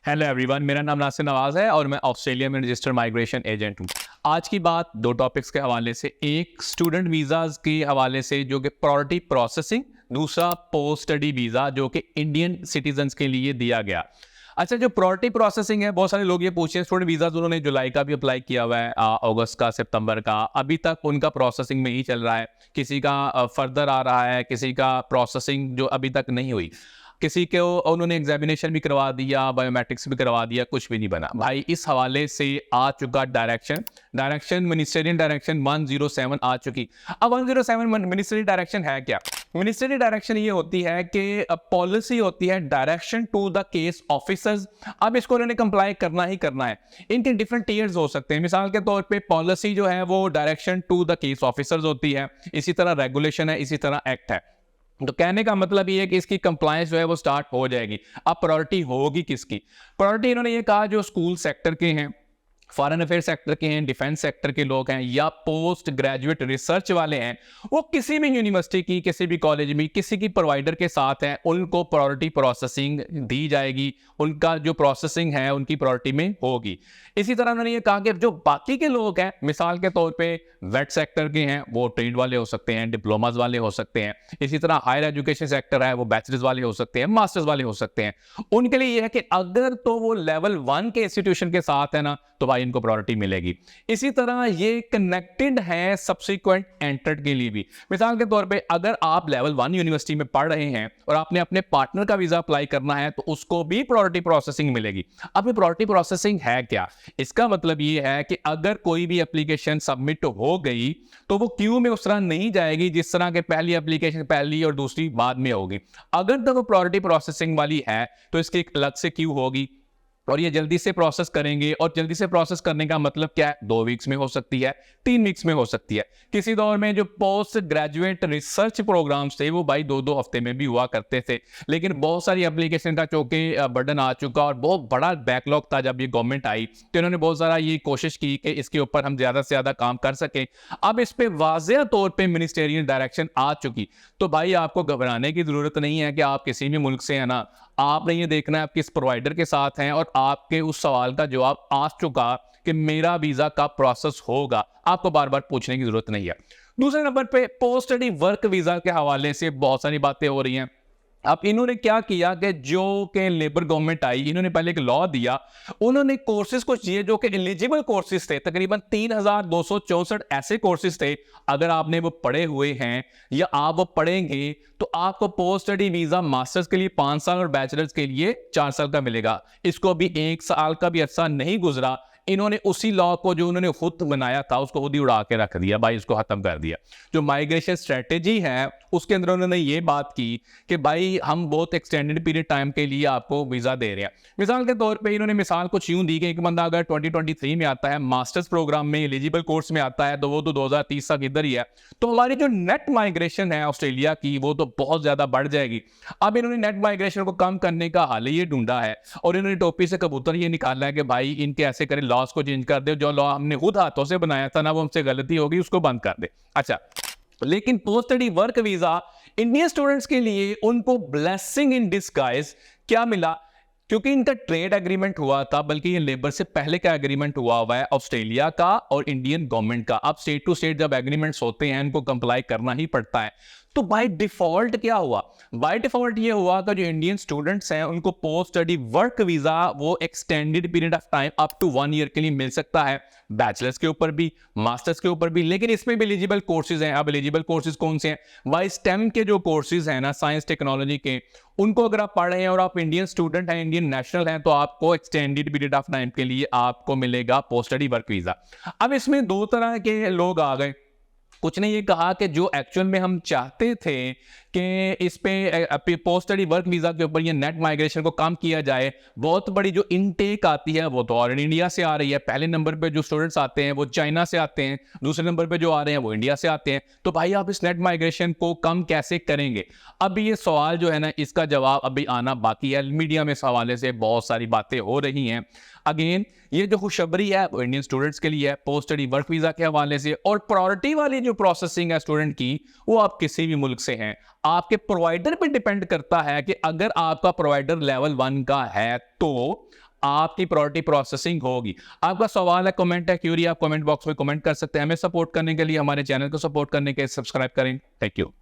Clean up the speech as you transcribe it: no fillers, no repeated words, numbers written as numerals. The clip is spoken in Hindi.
हेलो एवरीवन, मेरा नाम नासिर नवाज है और मैं ऑस्ट्रेलिया में रजिस्टर्ड माइग्रेशन एजेंट हूँ। आज की बात दो टॉपिक्स के हवाले से, एक स्टूडेंट वीज़ाज़ के हवाले से जो कि प्रायोरिटी प्रोसेसिंग, दूसरा पोस्ट स्टडी वीज़ा जो कि इंडियन सिटीजन्स के लिए दिया गया। अच्छा, जो प्रायोरिटी प्रोसेसिंग है, बहुत सारे लोग ये पूछे हैं स्टूडेंट वीज़ा उन्होंने जुलाई का भी अप्लाई किया हुआ है, अगस्त का, सितंबर का, अभी तक उनका प्रोसेसिंग में ही चल रहा है। किसी का फर्दर आ रहा है, किसी का प्रोसेसिंग जो अभी तक नहीं हुई, किसी को उन्होंने एग्जामिनेशन भी करवा दिया, बायोमेट्रिक्स भी करवा दिया, कुछ भी नहीं बना। भाई इस हवाले से आ चुका डायरेक्शन मिनिस्ट्रियल डायरेक्शन 107 आ चुकी। अब 107 मिनिस्ट्रियल डायरेक्शन है क्या? मिनिस्ट्रियल डायरेक्शन ये होती है कि पॉलिसी होती है direction to the case officers. अब इसको उन्होंने कंप्लाई करना ही करना है। इनके डिफरेंट टीयर्स हो सकते हैं। मिसाल के तौर पे पॉलिसी जो है वो direction to the case officers होती है, इसी तरह रेगुलेशन है, इसी तरह एक्ट है। तो कहने का मतलब ये है कि इसकी कंप्लायंस जो है वो स्टार्ट हो जाएगी। अब प्रायोरिटी होगी किसकी? प्रायोरिटी इन्होंने ये कहा जो स्कूल सेक्टर के हैं, फॉरेन अफेयर सेक्टर के हैं, डिफेंस सेक्टर के लोग हैं, या पोस्ट ग्रेजुएट रिसर्च वाले हैं, वो किसी भी यूनिवर्सिटी की, किसी भी कॉलेज में, किसी की प्रोवाइडर के साथ हैं, उनको प्रायोरिटी प्रोसेसिंग दी जाएगी। उनका जो प्रोसेसिंग है उनकी प्रायोरिटी में होगी। इसी तरह उन्होंने ये कहा कि जो बाकी के लोग हैं, मिसाल के तौर पे वेट सेक्टर के हैं, वो ट्रेड वाले हो सकते हैं, डिप्लोमाज वाले हो सकते हैं। इसी तरह हायर एजुकेशन सेक्टर है, वो बैचलर्स वाले हो सकते हैं, मास्टर्स वाले हो सकते हैं। उनके लिए यह है कि अगर तो वो लेवल 1 के इंस्टीट्यूशन के साथ है ना, तो भाई इनको प्रायोरिटी मिलेगी। इसी तरह ये कनेक्टेड है सब्सिक्वेंट एंटर्ड के लिए भी। मिसाल के तौर पे अगर आप लेवल 1 यूनिवर्सिटी में पढ़ रहे हैं और आपने अपने पार्टनर का वीजा अप्लाई करना है, तो उसको भी प्रायोरिटी प्रोसेसिंग मिलेगी। अब ये प्रायोरिटी प्रोसेसिंग है क्या? इसका मतलब ये है कि अगर कोई भी एप्लीकेशन सबमिट हो गई तो वो क्यू में उस तरह नहीं जाएगी जिस तरह के पहली एप्लीकेशन पहली और दूसरी बाद में होगी। अगर तो वो प्रायोरिटी प्रोसेसिंग वाली है तो इसकी एक अलग से क्यू होगी और ये जल्दी से प्रोसेस करेंगे। और जल्दी से प्रोसेस करने का मतलब क्या है? 2 वीक्स में हो सकती है, 3 वीक्स में हो सकती है। किसी दौर में जो पोस्ट ग्रेजुएट रिसर्च प्रोग्राम्स थे वो भाई 2-2 हफ्ते में भी हुआ करते थे। लेकिन बहुत सारी एप्लीकेशन का चूंकि बर्डन आ चुका और बहुत बड़ा बैकलॉग था जब ये गवर्नमेंट आई, तो इन्होंने बहुत सारा ये कोशिश की कि इसके ऊपर हम ज्यादा से ज्यादा काम कर सकें। अब इस पे वाज़ेह तौर पे मिनिस्टेरियल डायरेक्शन आ चुकी। तो भाई आपको घबराने की जरूरत नहीं है कि आप किसी भी मुल्क से है ना, आपने ये देखना है आप किस प्रोवाइडर के साथ हैं और आपके उस सवाल का जवाब आ चुका कि मेरा वीजा कब प्रोसेस होगा। आपको बार बार पूछने की जरूरत नहीं है। दूसरे नंबर पे पोस्ट स्टडी वर्क वीजा के हवाले से बहुत सारी बातें हो रही हैं। अब इन्होंने क्या किया कि जो के लेबर गवर्नमेंट आई, इन्होंने पहले एक लॉ दिया। उन्होंने कोर्सेज कुछ दिए जो कि एलिजिबल कोर्सेज थे, तकरीबन 3264 ऐसे कोर्सेज थे। अगर आपने वो पढ़े हुए हैं या आप वो पढ़ेंगे तो आपको पोस्ट स्टडी वीजा मास्टर्स के लिए 5 साल और बैचलर्स के लिए 4 साल का मिलेगा। इसको अभी 1 साल का भी अरसा नहीं गुजरा, इन्होंने उसी लॉ को जो उन्होंने खुद बनाया था उसको खुद ही उड़ा के रख दिया भाई, इसको खत्म कर दिया। जो माइग्रेशन स्ट्रेटेजी है उसके अंदर उन्होंने ये बात की कि भाई हम बहुत एक्सटेंडेड पीरियड टाइम के लिए आपको वीजा दे रहे हैं। मिसाल के तौर पे इन्होंने मिसाल कुछ यूं दी कि एक बंदा अगर 2023 में आता है, मास्टर्स प्रोग्राम में एलिजिबल कोर्स में आता है, तो वो तो 2030 तक इधर ही है। तो हमारी जो नेट माइग्रेशन है ऑस्ट्रेलिया की वो तो बहुत ज्यादा बढ़ जाएगी। अब इन्होंने नेट माइग्रेशन को कम करने का हल ये ढूंढा है और इन्होंने टोपी से कबूतर ये निकाला है कि भाई इनके ऐसे करें, लॉस को चेंज कर दे। जो लॉ हमने खुद हाथों से बनाया था ना, वो हमसे गलती होगी, उसको बंद कर दे। अच्छा, लेकिन post study work visa Indian students के लिए उनको ब्लेसिंग इन डिस्गाइज क्या मिला? क्योंकि इनका ट्रेड एग्रीमेंट हुआ था, बल्कि ये लेबर से पहले का एग्रीमेंट हुआ हुआ है ऑस्ट्रेलिया का और इंडियन गवर्नमेंट का। अब स्टेट टू स्टेट जब एग्रीमेंट्स होते हैं इनको कंप्लाई करना ही पड़ता है। तो बाय डिफॉल्ट क्या हुआ? बाय डिफॉल्ट ये हुआ कि जो इंडियन स्टूडेंट्स हैं उनको पोस्ट स्टडी वर्क वीजा वो extended period of time up to 1 year के लिए मिल सकता है, बैचलर्स के ऊपर भी, मास्टर्स के ऊपर भी। लेकिन इसमें भी एलिजिबल कोर्सेज हैं। अब एलिजिबल कोर्सेज कौन से हैं? वाई स्टेम के जो कोर्सेज हैं ना, साइंस टेक्नोलॉजी के, उनको अगर आप पढ़ रहे हैं और आप इंडियन स्टूडेंट हैं, इंडियन नेशनल हैं, तो आपको एक्सटेंडेड पीरियड ऑफ टाइम के लिए आपको मिलेगा पोस्ट स्टडी वर्क वीजा। अब इसमें 2 तरह के लोग आ गए। कुछ ने ये कहा कि जो एक्चुअल में हम चाहते थे कि इस पे पोस्ट स्टडी वर्क वीजा के ऊपर ये नेट माइग्रेशन को कम किया जाए, बहुत बड़ी जो इनटेक आती है वो तो ऑलरेडी इंडिया से आ रही है। पहले नंबर पे जो स्टूडेंट्स आते हैं वो चाइना से आते हैं, दूसरे नंबर पे जो आ रहे हैं वो इंडिया से आते हैं। तो भाई आप इस नेट माइग्रेशन को कम कैसे करेंगे? अब ये सवाल जो है ना, इसका जवाब अभी आना बाकी है। मीडिया में इस हवाले से बहुत सारी बातें हो रही हैं। अगेन ये जो खुशखबरी है वो इंडियन स्टूडेंट्स के लिए है पोस्ट स्टडी वर्क वीजा के हवाले से। और प्रायोरिटी वाली जो प्रोसेसिंग है स्टूडेंट की, वो आप किसी भी मुल्क से हैं, आपके प्रोवाइडर पे डिपेंड करता है कि अगर आपका प्रोवाइडर लेवल 1 का है तो आपकी प्रायोरिटी प्रोसेसिंग होगी। आपका सवाल है, कमेंट है, क्यूरी, आप कमेंट बॉक्स में कमेंट कर सकते हैं। हमें सपोर्ट करने के लिए, हमारे चैनल को सपोर्ट करने के लिए सब्सक्राइब करें। Thank you.